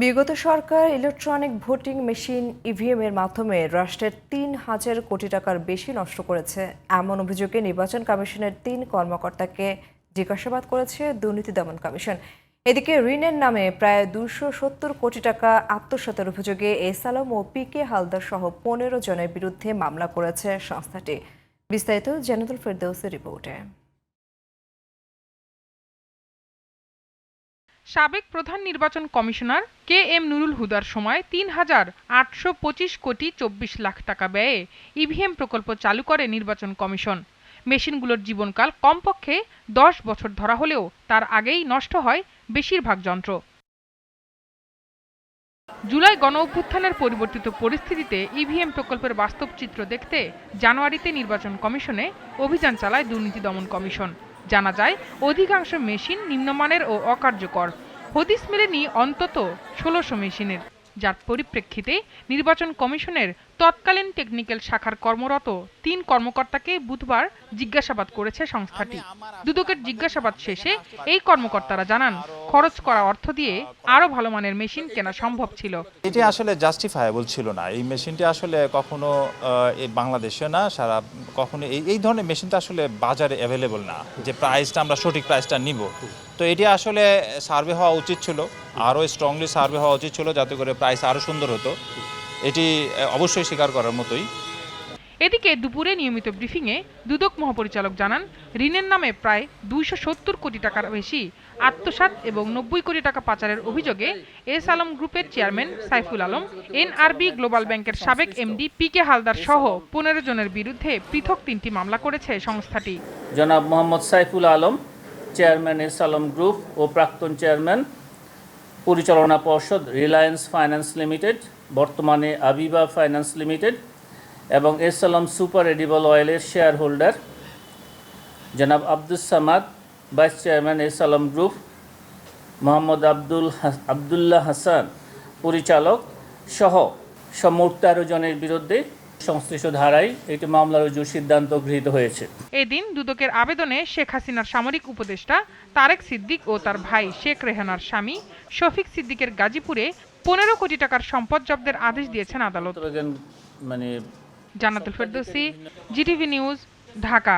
বিগত সরকার electronic voting machine EVM এর মাধ্যমে রাষ্ট্রের ৩,০০০ কোটি টাকার বেশি নষ্ট করেছে এমন অভিযোগে নির্বাচন কমিশনের ৩ কর্মকর্তাকে জিজ্ঞাসাবাদ করেছে দুর্নীতি দমন কমিশন। এদিকে ঋণের নামে প্রায় ২৭০ কোটি টাকা আত্মসাতের অভিযোগে এস আলম ও পিকে হালদার সহ ১৫ জনের বিরুদ্ধে মামলা করেছে সংস্থাটি। বিস্তারিত জানাতুল ফেরদৌসের রিপোর্টে। সাবেক প্রধান নির্বাচন কমিশনার কে এম নুরুল হুদার সময় ৩,৮২৫ কোটি ২৪ লাখ টাকা ব্যয়ে ইভিএম প্রকল্প চালু করে নির্বাচন কমিশন। মেশিনগুলোর জীবনকাল কমপক্ষে ১০ বছর ধরা হলেও তার আগেই নষ্ট হয় বেশিরভাগ যন্ত্র। জুলাই গণ অভ্যুত্থানের পরিবর্তিত পরিস্থিতিতে ইভিএম প্রকল্পের বাস্তব চিত্র দেখতে জানুয়ারিতে নির্বাচন কমিশনে অভিযান চালায় দুর্নীতি দমন কমিশন। জানা যায় অধিকাংশ মেশিন নিম্নমানের ও অকার্যকর। হদিস মেলেনি অন্তত ১৬০০ মেশিনের, যার পরিপ্রেক্ষিতে নির্বাচন কমিশনের তৎকালীন টেকনিক্যাল শাখার কর্মরত ৩ কর্মকর্তাকে বুধবার জিজ্ঞাসাবাদ করেছে সংস্থাটি। দুদকের জিজ্ঞাসাবাদ শেষে এই কর্মকর্তারা জানান, খরচ করা অর্থ দিয়ে আরও ভালো মানের মেশিন কেনা সম্ভব ছিল। এটি আসলে জাস্টিফায়েবল ছিল না। এই মেশিনটি আসলে কখনো বাংলাদেশে না, সারা কখনো এই ধরনের মেশিনটা আসলে বাজারে অ্যাভেলেবল না, যে প্রাইসটা আমরা সঠিক প্রাইসটা নিব। তো এটি আসলে সার্ভে হওয়া উচিত ছিল, আরও স্ট্রংলি সার্ভে হওয়া উচিত ছিল, যাতে করে প্রাইস আরও সুন্দর হতো। এটি অবশ্যই স্বীকার করার মতোই। এদিকে দুপুরে নিয়মিত ব্রিফিংয়ে দুদক মহাপরিচালক জানান, ঋণের নামে প্রায় ২৭০ কোটি টাকার বেশি আত্মসাৎ এবং ৯০ কোটি টাকা পাচারের অভিযোগে এস আলম গ্রুপের chairman Saiful Alam, NRB global ব্যাংকের সাবেক এমডি পিকে হালদার সহ ১৫ জনের বিরুদ্ধে পৃথক ৩টি মামলা করেছে সংস্থাটি। জনাব Mohammad Saiful Alam, chairman S Alam group ও প্রাক্তন চেয়ারম্যান পরিচালনা পর্ষদ রিলায়েন্স ফাইন্যান্স লিমিটেড, বর্তমানে আবিবা ফাইন্যান্স লিমিটেড, এবং এস আলম সুপার এডিবল অয়েলের শেয়ার হোল্ডার জনাব Abdus Samad, vice chairman S Alam group, Mohammad Abdullah Hasan পরিচালক সহ মোট ১৩ জনের বিরুদ্ধে সংশ্লিষ্ট ধারায় একটি মামলা রুজুর সিদ্ধান্ত গৃহীত হয়েছে। এদিন দুদকের আবেদনে শেখ হাসিনার সামরিক উপদেষ্টা তারেক সিদ্দিক ও তার ভাই শেখ রেহানার স্বামী শফিক সিদ্দিকের গাজীপুরে ১৫ কোটি টাকার সম্পদ জব্দের আদেশ দিয়েছেন আদালত। জান্নাতুল ফেরদৌসী, জিটিভি নিউজ, ঢাকা।